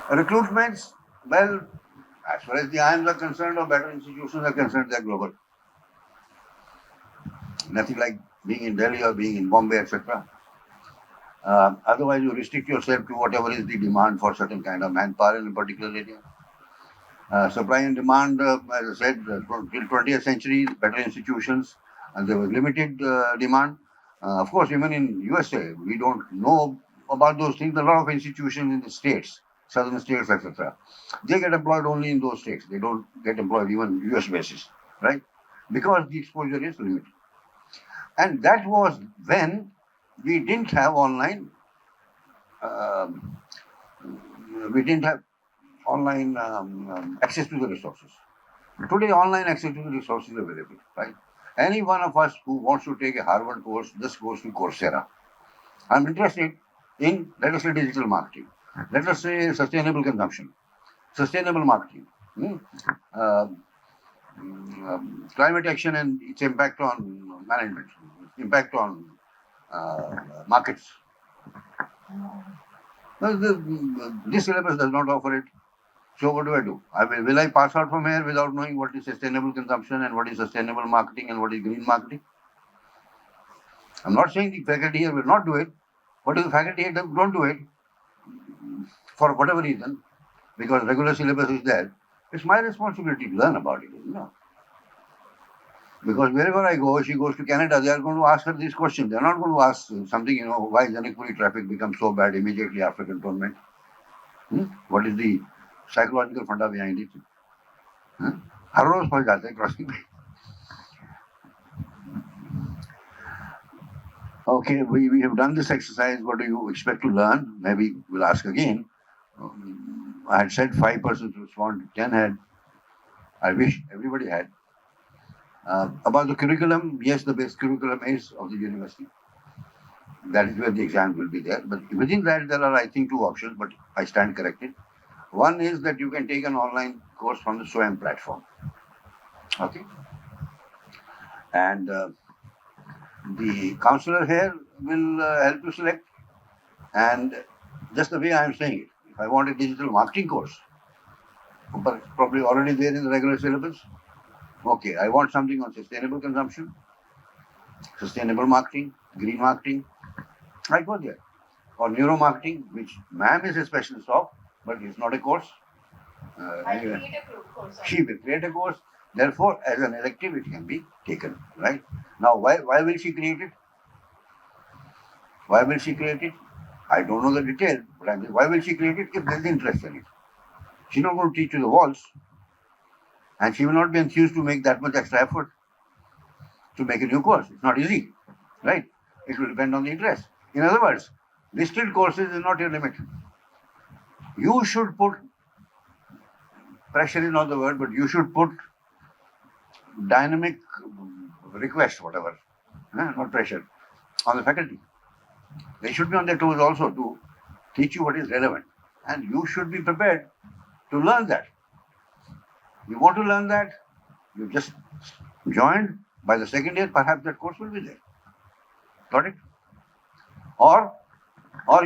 Recruitments, well, as far as the IIMs are concerned or better institutions are concerned, they're global. Nothing like being in Delhi or being in Bombay, etc. Otherwise, you restrict yourself to whatever is the demand for certain kind of manpower in a particular area. Supply and demand, as I said, till 20th century, better institutions, and there was limited demand. Of course, even in USA, we don't know about those things. A lot of institutions in the states, southern states, etc., they get employed only in those states. They don't get employed even US basis, right? Because the exposure is limited. And that was when we didn't have online. Um, we didn't have online access to the resources. Today, online access to the resources is available, right? Any one of us who wants to take a Harvard course just goes to Coursera. I'm interested in, let us say, digital marketing. Let us say sustainable consumption, sustainable marketing, uh, climate action and its impact on management, impact on markets. Well, this syllabus does not offer it. So what do? Will I pass out from here without knowing what is sustainable consumption and what is sustainable marketing and what is green marketing? I'm not saying the faculty here will not do it, but if the faculty here don't do it for whatever reason, because regular syllabus is there, it's my responsibility to learn about it. Because wherever I go, she goes to Canada, they are going to ask her these questions. They're not going to ask something, why Janikpuri traffic becomes so bad immediately after cantonment. What is the psychological funda behind it? हर रोज फंस जाते हैं crossing पे. Okay, we have done this exercise. What do you expect to learn? Maybe we'll ask again. I had said 5 persons respond, 10 had. I wish everybody had. About the curriculum, yes, the base curriculum is of the university. That is where the exam will be there. But within that, there are, I think, 2 options, but I stand corrected. One is that you can take an online course from the SWAYAM platform. Okay. And the counselor here will help you select. And just the way I am saying it, if I want a digital marketing course, probably already there in the regular syllabus. Okay, I want something on sustainable consumption, sustainable marketing, green marketing. I go there. Or neuromarketing, which ma'am is a specialist of, but it's not a course. Anyway, she will create a course. Therefore, as an elective, it can be taken. Right now, why will she create it? Why will she create it? I don't know the detail, but why will she create it if there is interest in it? She's not going to teach you the walls, and she will not be enthused to make that much extra effort to make a new course. It's not easy, right? It will depend on the interest. In other words, listed courses is not your limit. You should put, pressure is not the word, but you should put dynamic request, whatever, not pressure, on the faculty. They should be on their toes also to teach you what is relevant. And you should be prepared to learn that. You want to learn that, you just joined. By the second year, perhaps that course will be there. Got it? Or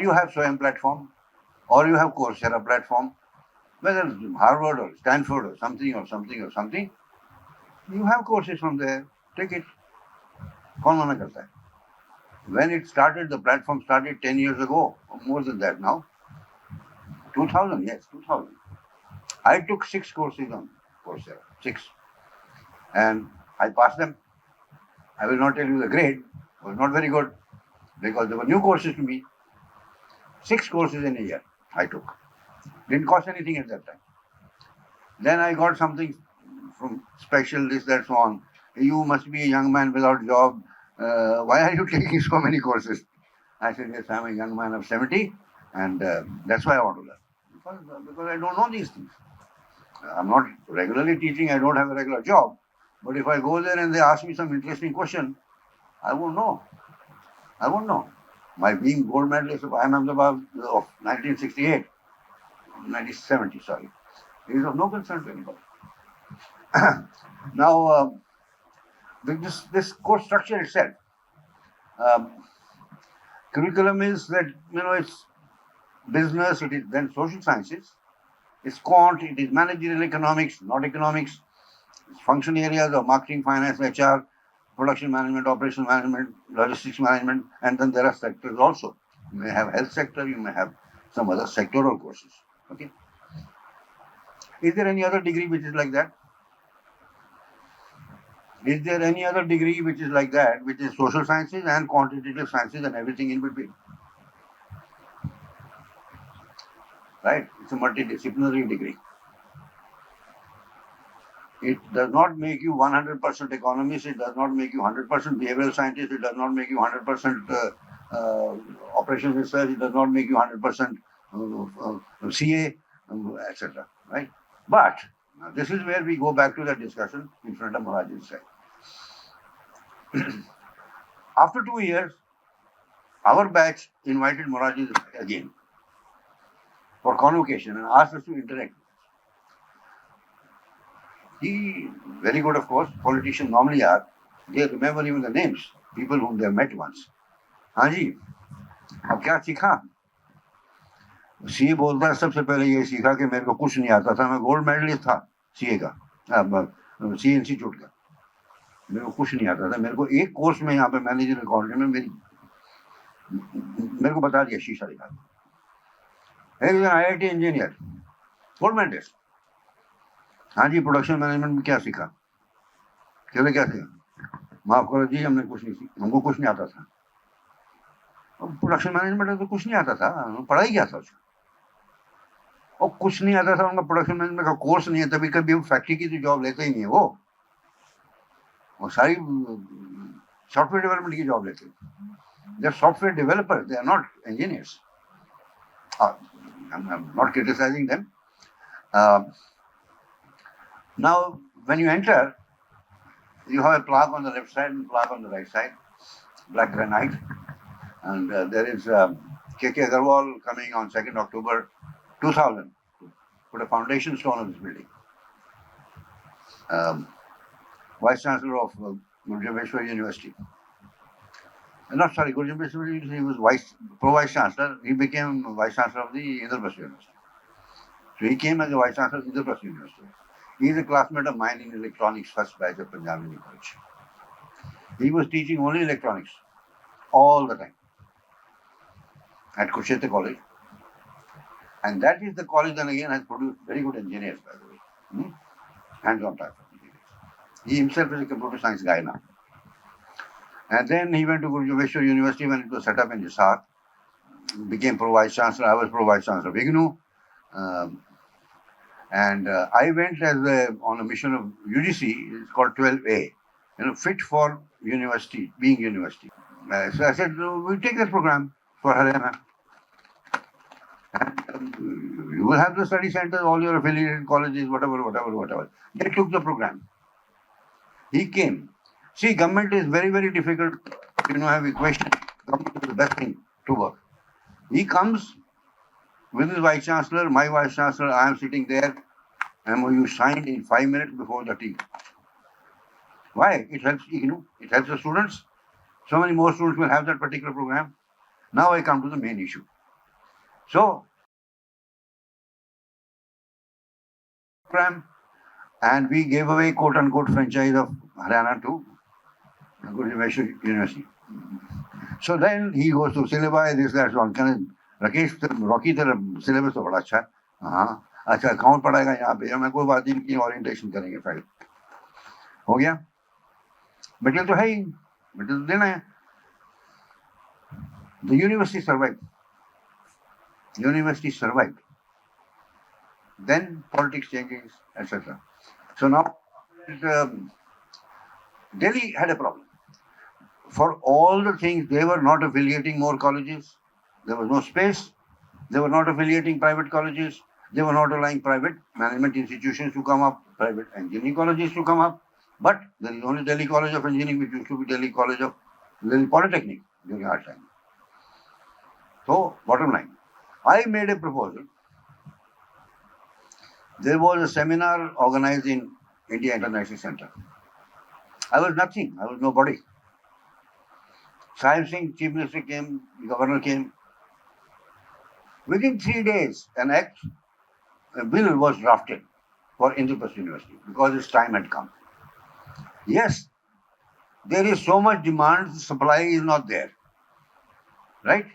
you have SWAYAM platform, or you have Coursera platform, whether it's Harvard or Stanford or something, you have courses from there. Take it. कौन मना करता है? When it started, the platform started 10 years ago, or more than that now. 2000, yes, 2000. I took 6 courses on Coursera, 6. And I passed them. I will not tell you the grade. It was not very good because there were new courses to me. 6 courses in a year I took. Didn't cost anything at that time. Then I got something from special, this, that, so on. You must be a young man without job. Why are you taking so many courses? I said, yes, I'm a young man of 70, and that's why I want to learn. Because I don't know these things. I'm not regularly teaching, I don't have a regular job. But if I go there and they ask me some interesting question, I won't know. My being gold medalist of IIM Ahmedabad of 1968, 1970, sorry, is of no concern to anybody. Now, this course structure itself, curriculum is that, it's business, it is then social sciences, It's quant, it is managerial economics, not economics. It's function areas of marketing, finance, HR, production management, operational management, logistics management, and then there are sectors also. You may have health sector, you may have some other sectoral courses. Okay. Is there any other degree which is like that? Is there any other degree which is like that, which is social sciences and quantitative sciences and everything in between? Right? It's a multidisciplinary degree. It does not make you 100% economist, it does not make you 100% behavioral scientist, it does not make you 100% operations research, it does not make you 100% CA, etc. Right? But this is where we go back to the discussion in front of Maharaj's side. After 2 years, our batch invited Maharaj again for convocation and asked us to interact. He, very good, of course, politicians normally are. They remember even the names, people whom they have met once. हाँ जी, अब क्या सीखा? CA बोलता है सबसे पहले ये सीखा कि मेरे को कुछ नहीं आता था, मैं गोल्ड मेडलिस्ट था सीए का, सीए इंस्टीट्यूट का, मेरे को कुछ नहीं आता था, मेरे को एक कोर्स में यहाँ पे मैनेजर कॉलेज में मेरे को बता दिया, शीशा दिखा दिया। IIT engineer, gold medalist. हाँ जी, प्रोडक्शन मैनेजमेंट में क्या सीखा? चले क्या सीखा? माफ करो जी, हमने कुछ नहीं सीखा, हमको कुछ नहीं आता था। प्रोडक्शन मैनेजमेंट में तो कुछ नहीं आता था, पढ़ाई क्या था उसका? और कुछ नहीं आता था, उनका प्रोडक्शन मैनेजमेंट का कोर्स नहीं है, तभी कभी वो फैक्ट्री की तो जॉब लेते ही नहीं है वो सारी सॉफ्टवेयर डेवलपमेंट की जॉब लेते हैं। They are software developers, they are not engineers. I'm not criticizing them. Now, when you enter, you have a plaque on the left side and plaque on the right side, black granite. And there is K.K. Agarwal coming on 2nd October 2000 to put a foundation stone of this building. Vice Chancellor of Guru University. Not sorry, Guru University, he was Pro-Vice Chancellor. He became Vice Chancellor of the Indraprastha University. So he came as a Vice Chancellor of Indraprastha University. He is a classmate of mine in electronics, first batch of Punjab University College. He was teaching only electronics all the time at Kurukshetra College. And that is the college then again has produced very good engineers, by the way. Hands-on type of engineers. He himself is a computer science guy now. And then he went to Guru University when it was set up in Hisar. Became Pro-Vice Chancellor. I was Pro-Vice Chancellor of IGNU. And I went on a mission of UGC, it's called 12A, fit for university, being university. So I said, we'll take that program for Haryana. And you will have the study centers, all your affiliated colleges, whatever. They took the program. He came. See, government is very, very difficult, have equations. Government is the best thing to work. He comes with his Vice Chancellor, my Vice Chancellor, I am sitting there, MOU signed in 5 minutes before the tea. Why? It helps it helps the students. So many more students will have that particular program. Now I come to the main issue. So, program, and we gave away quote-unquote franchise of Haryana to Guru University. So then he goes to syllabi, this, that, so on. Rakesh, Rocky, तेरा syllabus तो बड़ा अच्छा है. हाँ, अच्छा account पढ़ाएगा यहाँ पे, मैं कोई बात नहीं की ओरिएंटेशन करेंगे फाइल. हो गया? मटेरियल तो है ही, मटेरियल देना है. The university survived. University survived. Then politics changes, etc. So now Delhi had a problem. For all the things, they were not affiliating more colleges. There was no space. They were not affiliating private colleges. They were not allowing private management institutions to come up, private engineering colleges to come up. But there is only Delhi College of Engineering, which used to be Delhi Polytechnic during our time. So, bottom line, I made a proposal. There was a seminar organized in India International Center. I was nothing. I was nobody. Sahib Singh, Chief Minister came, the Governor came. Within 3 days, an act a bill was drafted for Indraprastha University because its time had come. Yes, there is so much demand, supply is not there. Right?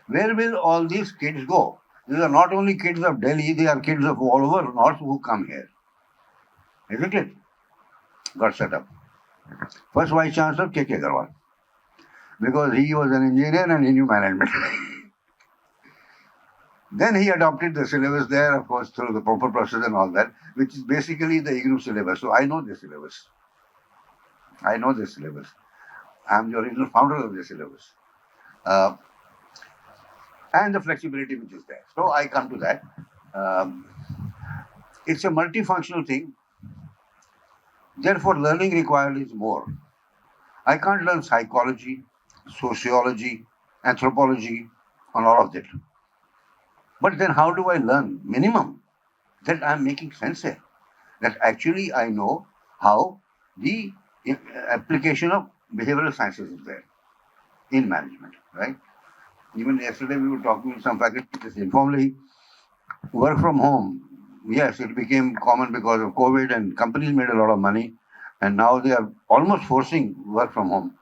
Where will all these kids go? These are not only kids of Delhi, they are kids of all over North who come here. Isn't it? Got set up. First Vice Chancellor K.K. Agarwal, because he was an engineer and he knew management. Then he adopted the syllabus there, of course, through the proper process and all that, which is basically the IGNOU syllabus. So I know this syllabus. I know this syllabus. I'm the original founder of this syllabus. And the flexibility which is there. So I come to that. It's a multifunctional thing. Therefore, learning required is more. I can't learn psychology, sociology, anthropology, and all of that. But then how do I learn? Minimum. That I'm making sense here. That actually I know how the application of behavioral sciences is there in management, right? Even yesterday we were talking with some faculty just informally. Work from home, yes, it became common because of COVID and companies made a lot of money. And now they are almost forcing work from home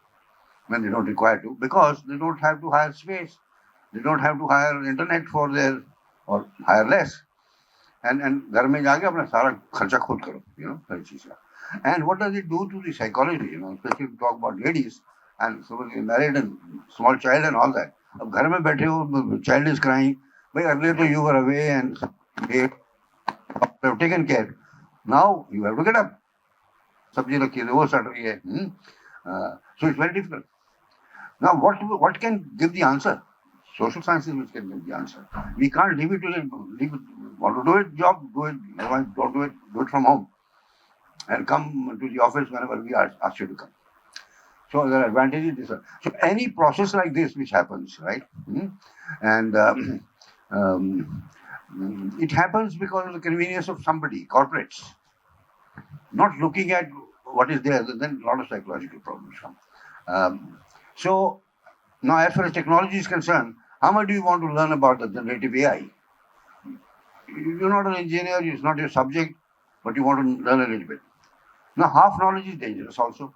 when they don't require to, because they don't have to hire space. They don't have to hire internet for their, or hire less. And घर में जाके अपना सारा खर्चा खुद करो, हर चीज का. And what does it do to the psychology, especially to talk about ladies and so married and small child and all that. अब घर में बैठे हो, child is crying, भाई earlier तो you were away and they have taken care. Now you have to get up. सब्जी रखी है, वो सड़ रही है. So it's very difficult. Now what can give the answer? Social sciences which can give the answer. We can't leave it to them. Want to do it, job, do it. Don't do it from home. And come to the office whenever we are asked you to come. So there are advantages. So any process like this which happens, right? And it happens because of the convenience of somebody, corporates, not looking at what is there. Then a lot of psychological problems come. So now, as far as technology is concerned, how much do you want to learn about the generative AI? You're not an engineer, it's not your subject, but you want to learn a little bit. Now, half knowledge is dangerous also,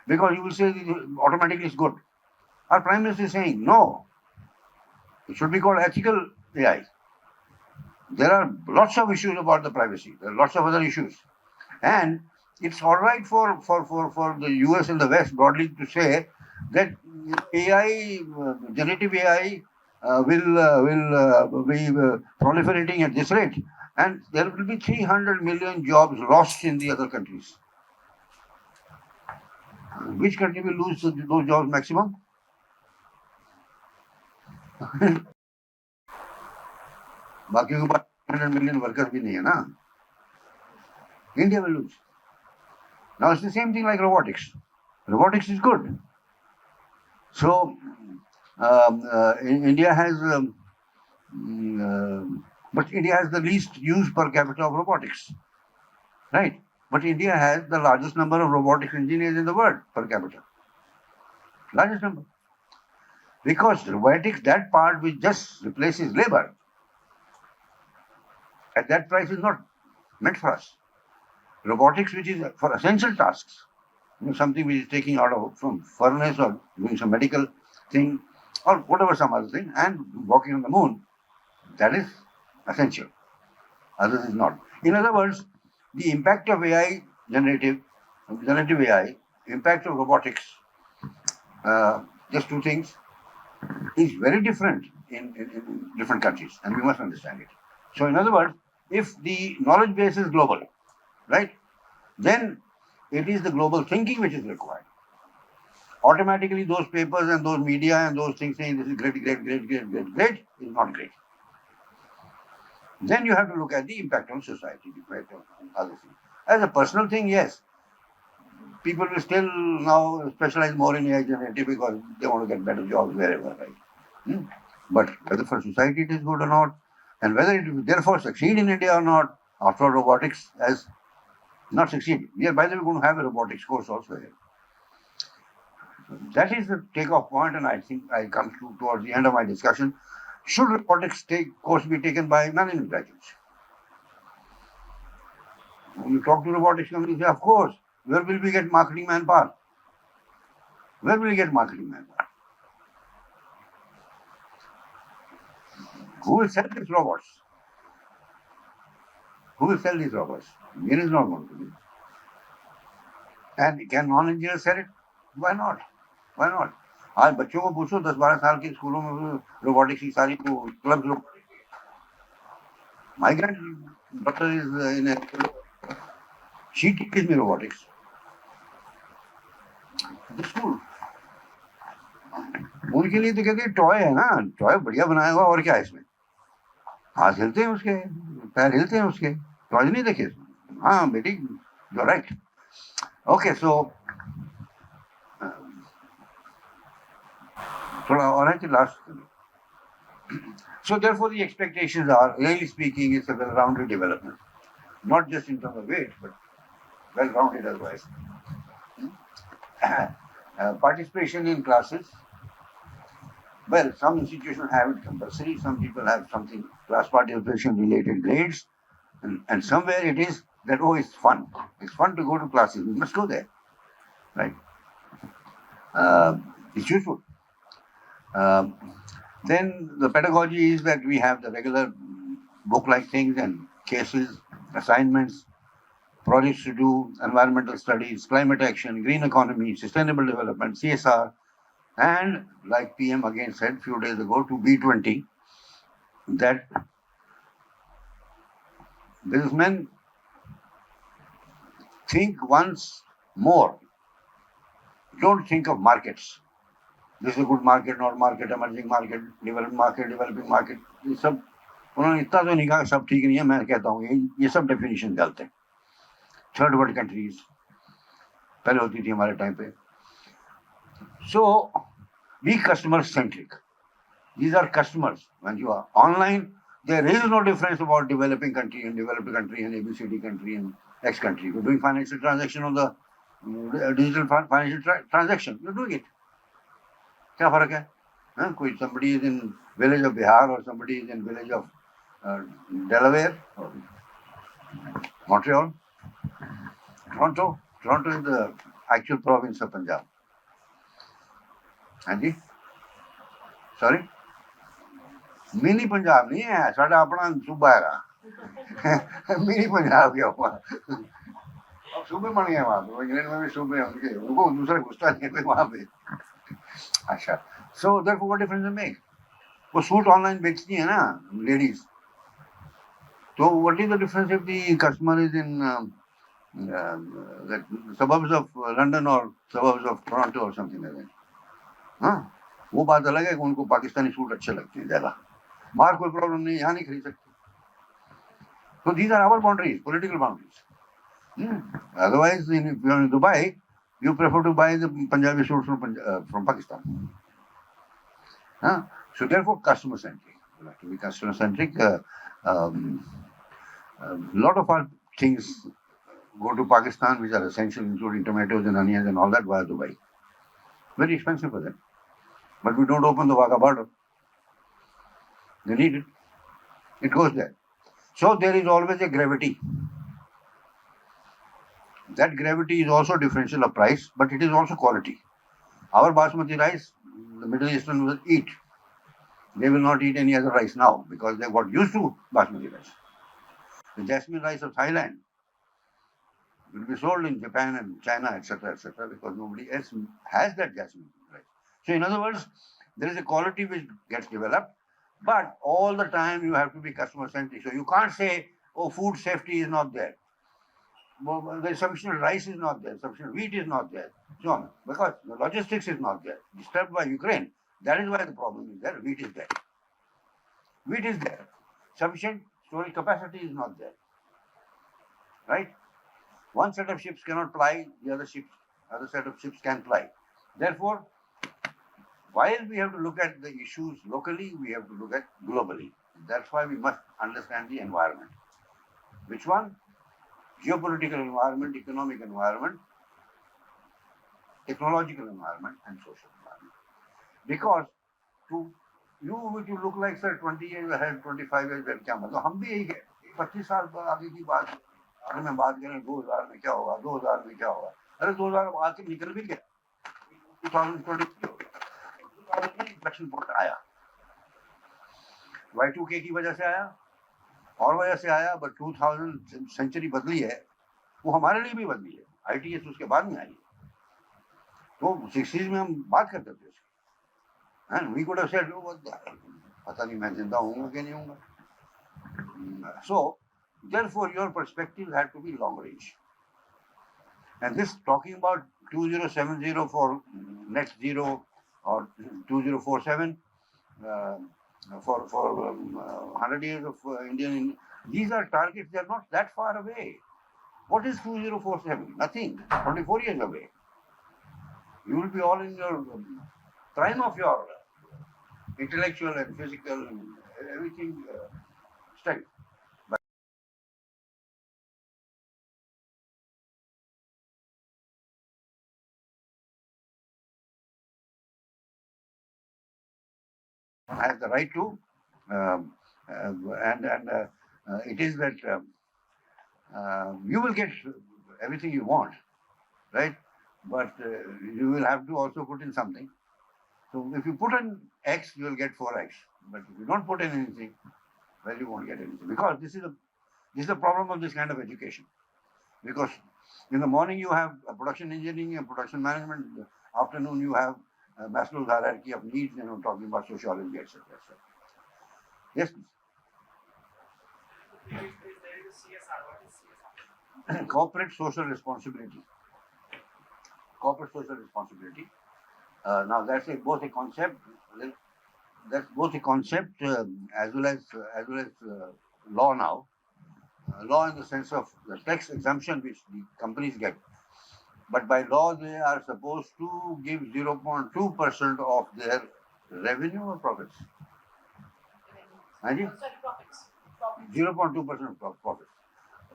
because you will say automatically it's good. Our Prime Minister is saying, no, it should be called ethical AI. There are lots of issues about the privacy. There are lots of other issues. And it's all right for the US and the West broadly to say that AI, generative AI will be proliferating at this rate. And there will be 300 million jobs lost in the other countries. Which country will lose those jobs maximum? बाकी के पास 100 million workers भी नहीं है ना. India will lose. Now it's the same thing like robotics. Robotics is good. So India has, but India has the least use per capita of robotics, right? But India has the largest number of robotics engineers in the world per capita. Largest number. Because robotics, that part which just replaces labor, at that price is not meant for us. Robotics, which is for essential tasks, something which is taking out of from furnace or doing some medical thing or whatever, some other thing, and walking on the moon, that is essential. Others is not. In other words, the impact of AI, generative AI, impact of robotics, just two things, is very different in different countries, and we must understand it. So in other words, if the knowledge base is global, right, then it is the global thinking which is required. Automatically those papers and those media and those things saying this is great is not great. Then you have to look at the impact on society, the impact on other things. As a personal thing, yes, people will still now specialize more in AI generative because they want to get better jobs wherever, right? But whether for society it is good or not, and whether it will therefore succeed in India or not, after all, robotics has not succeeded. We are, by the way, going to have a robotics course also here. That is the takeoff point, and I think I come towards the end of my discussion. Should robotics course be taken by management graduates? When you talk to robotics companies, say, of course, where will we get marketing manpower? Where will we get marketing manpower? Who will sell these robots? Who will sell these robots? Indian is not going to do. And can non-engineers sell it? Why not? Why not? आज बच्चों को पूछो 10-12 साल के स्कूलों में robotics की सारी clubs. My granddaughter is in a, she teaches me robotics. The school. उनके लिए तो कहते हैं टॉय है ना, टॉय बढ़िया बनाया हुआ, और क्या है इसमें, हाथ हिलते हैं उसके, पैर हिलते हैं उसके, टॉय नहीं देखे. हाँ बेटी, यू आर राइट. ओके, सो थोड़ा और है कि last. So therefore the expectations are, really speaking, it's a well-rounded development. Not just in terms of weight, but well-rounded otherwise. Participation in classes. Well, some institutions have it compulsory, some people have something, class participation related grades, and somewhere it is that, oh, it's fun. It's fun to go to classes, we must go there, right? It's useful. Then the pedagogy is that we have the regular book-like things and cases, assignments, projects to do, environmental studies, climate action, green economy, sustainable development, CSR, and like PM again said a few days ago to B20, that businessmen think once more. Don't think of markets. This is a good market, not market, emerging market, developing market. ये सब उन्होंने इतना तो नहीं कहा सब ठीक नहीं है. मैं कहता हूँ ये सब डेफिनेशन गलत है. थर्ड वर्ल्ड कंट्रीज पहले होती थी हमारे टाइम पे. So be customer centric. These are customers. When you are online, there is no difference about developing country and developed country and ABCD country and X country. You're doing financial transaction on the digital financial transaction. You're doing it. क्या फर्क है? कोई somebody is in village of Bihar or somebody is in village of Delaware or Montreal, Toronto. Toronto is the actual province of Punjab. हाँ जी, sorry, mini Punjab नहीं है, साडा अपना सूबा है. मिनी पंजाब क्या हुआ? अब सूबे बन गए वहाँ पे, इंग्लैंड में भी सूबे होंगे, उनको दूसरा घुसता नहीं है वहाँ पे. अच्छा, so therefore what difference it make? वो सूट ऑनलाइन बेचती है ना लेडीज, तो what is the difference if the customer is in the suburbs of London or suburbs of Toronto or something like that? हाँ, वो बात अलग है कि उनको पाकिस्तानी सूट अच्छे लगते हैं ज्यादा. बाहर कोई प्रॉब्लम नहीं, यहाँ नहीं खरीद सकते. So these are our boundaries, political boundaries. Otherwise, if you are in Dubai, you prefer to buy the Punjabi suits from Pakistan. So therefore, customer centric. You have to be customer centric. A lot of our things go to Pakistan, which are essential, including tomatoes and onions and all that, via Dubai. Very expensive for them. But we don't open the Wagah border. They need it. It goes there. So there is always a gravity. That gravity is also differential of price, but it is also quality. Our basmati rice, the Middle Eastern will eat. They will not eat any other rice now because they got used to basmati rice. The jasmine rice of Thailand will be sold in Japan and China, etc., because nobody else has that jasmine rice. So in other words, there is a quality which gets developed, but all the time you have to be customer centric. So you can't say, oh, food safety is not there. Well, the sufficient rice is not there, sufficient wheat is not there, so on, because the logistics is not there, disturbed by Ukraine. That is why the problem is there. Wheat is there. Wheat is there. Sufficient storage capacity is not there. Right? One set of ships cannot ply, the other set of ships can ply. Therefore, while we have to look at the issues locally, we have to look at globally. That's why we must understand the environment. Which one? Geopolitical environment, economic environment, technological environment, and social environment. Because to you, which you look like, sir, 20 years ahead, 25 years ahead, क्या मतलब हम भी यही है, 25 साल आगे की बात अरे मैं बात करें 2000 में क्या होगा, 2000 में क्या होगा, अरे 2000 आज से निकल भी गया, 2023 हो गया, 2000 में इन्फ्लेक्शन पॉइंट आया, Y2K की वजह से आया और वजह से आया, बट 2000 सेंचुरी बदली है, वो हमारे लिए भी बदली है, ITS उसके बाद में आई, तो 60s में हम बात करते थे उसकी, and we could have said, पता नहीं मैं जिंदा हूँगा कि नहीं हूँगा. So therefore your perspective had to be long range, and this talking about 2070 for net zero or 2047 for 100 years of Indian, these are targets, they are not that far away. What is 2047? Nothing. 24 years away. You will be all in your prime of your intellectual and physical everything strength. I have the right to, and it is that you will get everything you want, right? But you will have to also put in something. So if you put in X, you will get 4X. But if you don't put in anything, well, you won't get anything. Because this is the problem of this kind of education. Because in the morning you have production engineering and production management. Afternoon you have Maslow's hierarchy of needs, talking about sociology, etc. etc. Yes, please. Corporate social responsibility. Corporate social responsibility. Now that's both a concept. That's both a concept as well as law now. Law in the sense of the tax exemption which the companies get. But by law, they are supposed to give 0.2% of their revenue or profits. Sorry, profits. 0.2% of profits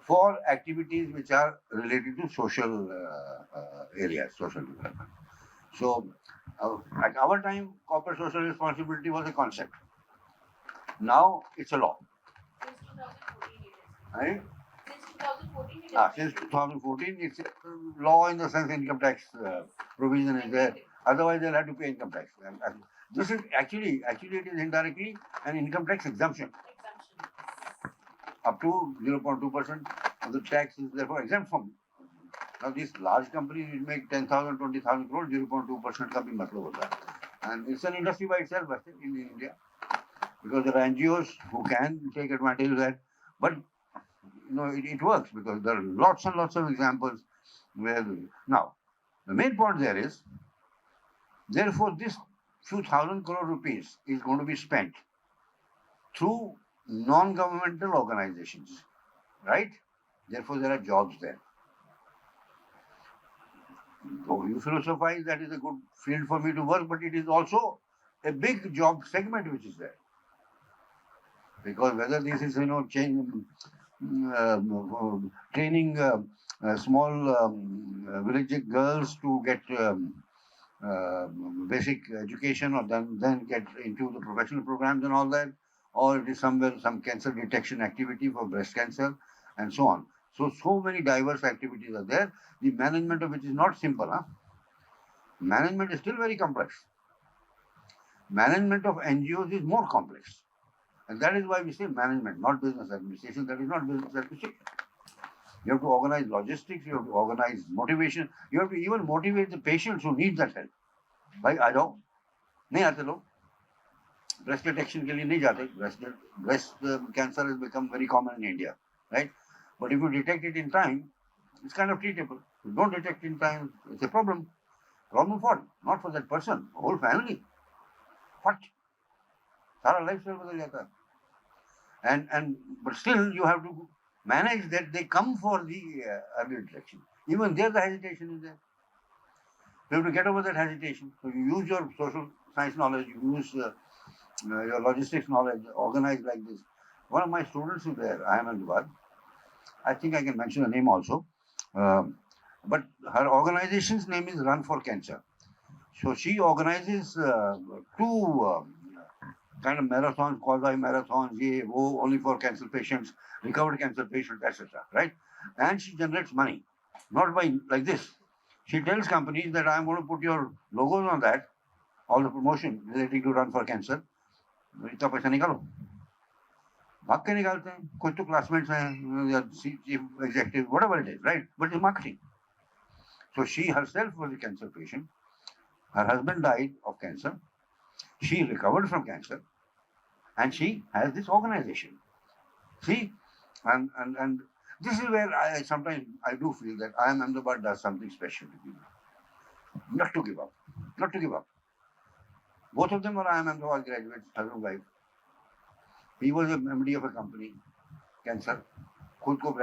for activities which are related to social areas, social development. So, at our time, corporate social responsibility was a concept. Now, it's a law. Since 2014, Since 2014, it's a law in the sense income tax provision is there. Otherwise, they'll have to pay income tax. This is actually it is indirectly an income tax exemption. Up to 0.2% of the tax is therefore exempt from. Now, these large companies will make 10,000, 20,000 crores, 0.2% का भी मतलब होता है. And it's an industry by itself in India. Because there are NGOs who can take advantage of that. But it works because there are lots and lots of examples where. Now, the main point there is, therefore, this few thousand crore rupees is going to be spent through non-governmental organizations, right? Therefore, there are jobs there. So you philosophize that is a good field for me to work, but it is also a big job segment which is there. Because whether this is, training small village girls to get basic education or then get into the professional programs and all that, or it is some cancer detection activity for breast cancer and so on. So many diverse activities are there, the management of which is not simple. Management is still very complex. Management of NGOs is more complex. And that is why we say management, not business administration. That is not business administration. You have to organize logistics, you have to organize motivation, you have to even motivate the patients who need that help. भाई आ जाओ, नहीं आते लोग, breast detection के लिए नहीं जाते. Breast cancer has become very common in India, right? But if you detect it in time, it's kind of treatable. If you don't detect in time, it's a problem. Problem for not for that person, whole family. What? सारा lifestyle बदल जाता है. But still you have to manage that they come for the early detection. Even there the hesitation is there. You have to get over that hesitation. So you use your social science knowledge, you use your logistics knowledge, organize like this. One of my students is there, I think I can mention the name also. But her organization's name is Run for Cancer. So she organizes two kind of marathons, quasi-marathons, only for cancer patients, recovered cancer patients, etc. Right? And she generates money, not by like this. She tells companies that I'm going to put your logos on that, all the promotion relating to run for cancer. इतना पैसा निकालो, भाग के निकालते हैं. कुछ तो classmates हैं, chief executive, whatever it is, right? But it's marketing. So she herself was a cancer patient. Her husband died of cancer. She recovered from cancer, and she has this organization. See, and this is where I sometimes I do feel that I am Ahmedabad does something special to people. Not to give up, not to give up. Both of them are I am Ahmedabad graduates, husband and wife. He was a MD of a company, cancer, खुद को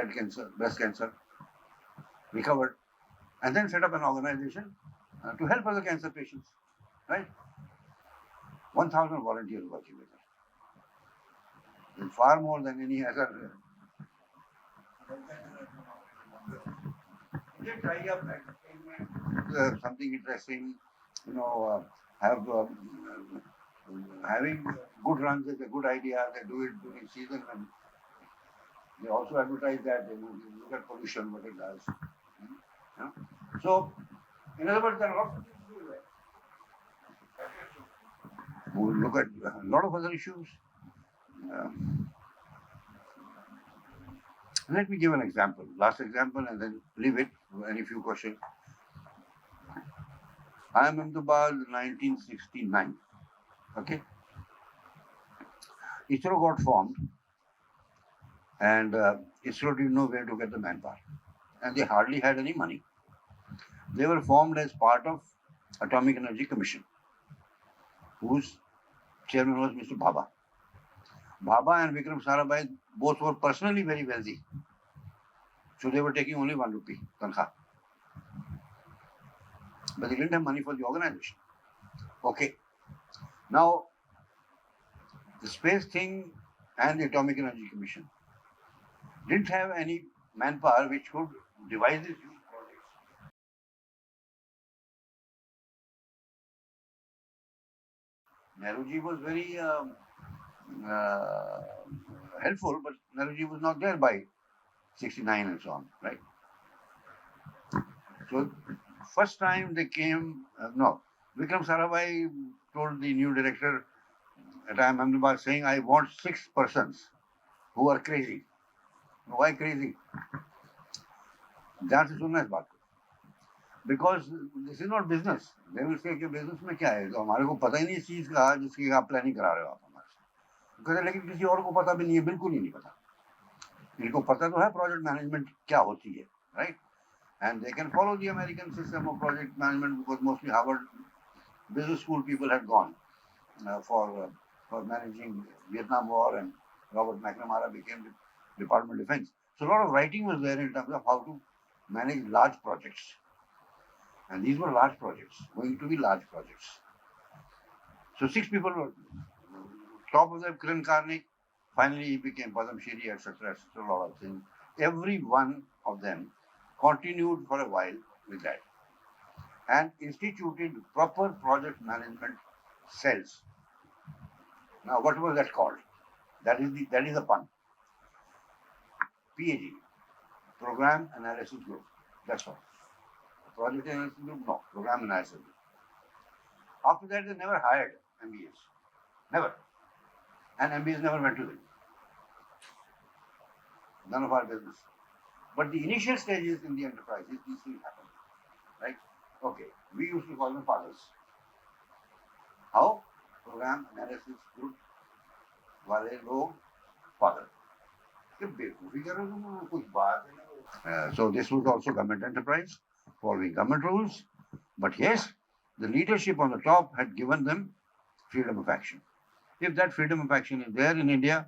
breast cancer, recovered, and then set up an organization to help other cancer patients, right? 1,000 volunteers working with her. And far more than any other. They try up entertainment, something interesting, have having good runs is a good idea. They do it during season, and they also advertise that. They look at pollution, what it does. Yeah? So, in other words, there are lots of things to do there. We will look at a lot of other issues. Let me give an example, last example, and then leave it for any few questions. I am Ahmedabad 1969. Okay. ISRO got formed, and ISRO didn't know where to get the manpower, and they hardly had any money. They were formed as part of Atomic Energy Commission, whose chairman was Mr. Bhabha. Bhabha and Vikram Sarabhai both were personally very wealthy, so they were taking only 1 rupee tankha, but they didn't have money for the organization. Okay. Now, the space thing and the Atomic Energy Commission didn't have any manpower which could devise these huge projects. Nehruji was very helpful, but Nehruji was not there by 69 and so on, right? So, first time they came, Vikram Sarabhai told the new director at I am Ahmedabad saying, I want 6 persons who are crazy. Why crazy? ध्यान से सुनना इस बात को. Because this is not business. They will say कि business में क्या है, तो हमारे को पता ही नहीं इस चीज का जिसकी आप प्लानिंग करा रहे हो आप हमारे से. कहते लेकिन किसी और को पता भी नहीं है, बिल्कुल ही नहीं पता. इनको पता तो है प्रोजेक्ट मैनेजमेंट क्या होती है, right? And they can follow the American system of project management because mostly Harvard Business School people had gone for managing Vietnam War, and Robert McNamara became the Department of Defense. So a lot of writing was there in terms of how to manage large projects. And these were large projects, going to be large projects. So 6 people were top of them, Kiran Karnik. Finally, he became Padam Shri, etc., etc., a lot of things. Every one of them continued for a while with that and instituted proper project management cells. Now, what was that called? That is the pun. PAG, Program Analysis Group. That's all. Project Analysis Group, no. Program Analysis Group. After that, they never hired MBAs. Never. And MBAs never went to them. None of our business. But the initial stages in the enterprises, these things happen. Right? Okay. We used to call them fathers. How? Program Analysis Group वाले लोग father. So this was also government enterprise, following government rules. But yes, the leadership on the top had given them freedom of action. If that freedom of action is there in India,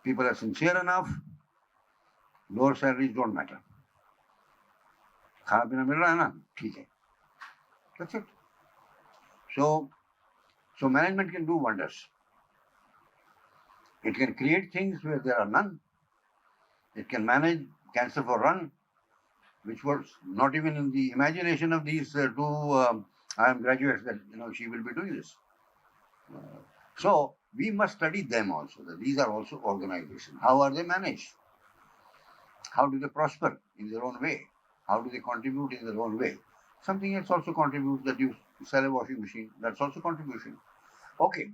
people are sincere enough, lower salaries don't matter. खाना पीना मिल रहा है ना, ठीक है. That's it. So management can do wonders. It can create things where there are none. It can manage cancer for run, which was not even in the imagination of these two IIM graduates that she will be doing this. So we must study them also. That these are also organizations. How are they managed? How do they prosper in their own way? How do they contribute in their own way? Something else also contributes, that you sell a washing machine. That's also contribution. Okay.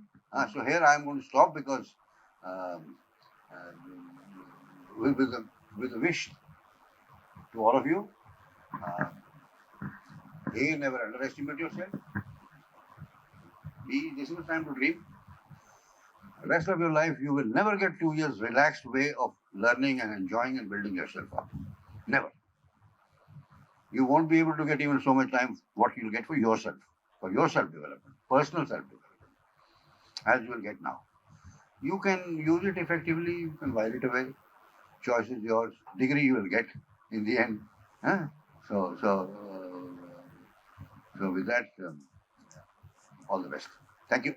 So here I am going to stop because um, uh, with a wish to all of you, uh, A, never underestimate yourself. B, this is the time to dream. The rest of your life, you will never get 2 years relaxed way of learning and enjoying and building yourself up. Never. You won't be able to get even so much time what you'll get for your self development, personal self development, as you will get now. You can use it effectively, you can while it away. Choice is yours. Degree you will get in the end. Huh? So, so, so with that, all the best. Thank you.